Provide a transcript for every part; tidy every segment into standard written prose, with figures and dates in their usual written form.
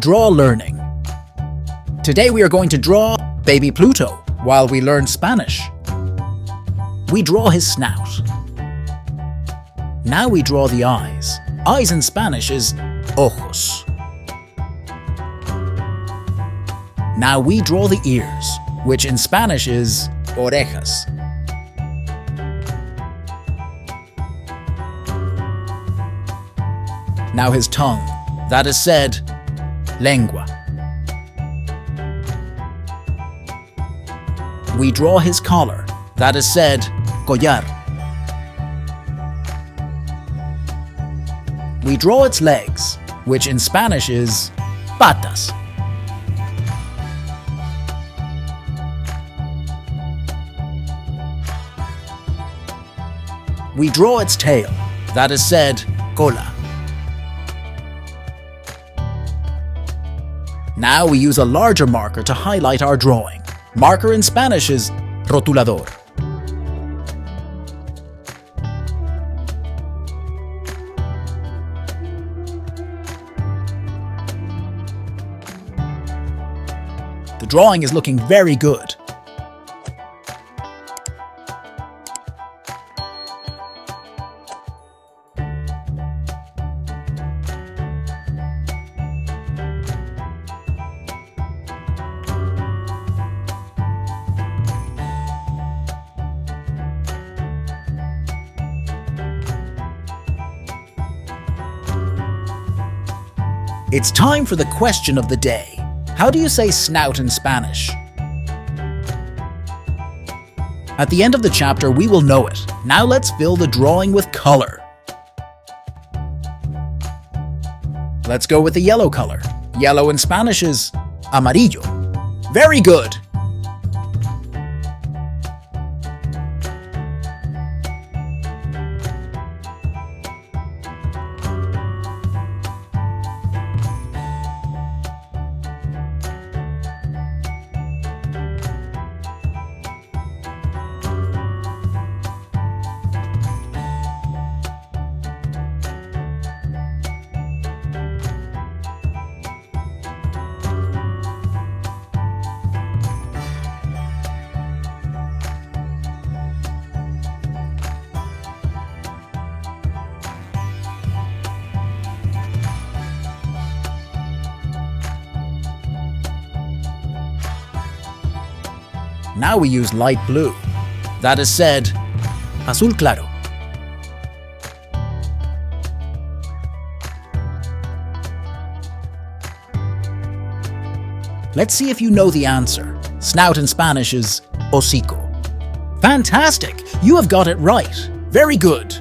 Draw learning. Today we are going to draw Baby Pluto while we learn Spanish. We draw his snout. Now we draw the eyes. Eyes in Spanish is ojos. Now we draw the ears, which in Spanish is orejas. Now his tongue, that is said, lengua. We draw his collar, that is said, collar. We draw its legs, which in Spanish is patas. We draw its tail, that is said, cola. Now we use a larger marker to highlight our drawing. Marker in Spanish is rotulador. The drawing is looking very good. It's time for the question of the day. How do you say snout in Spanish? At the end of the chapter, we will know it. Now let's fill the drawing with color. Let's go with the yellow color. Yellow in Spanish is amarillo. Very good! Now we use light blue. That is said, azul claro. Let's see if you know the answer. Snout in Spanish is HOCICO. Fantastic! You have got it right. Very good.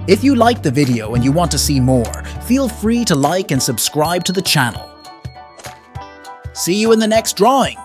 If you liked the video and you want to see more, feel free to like and subscribe to the channel. See you in the next drawing.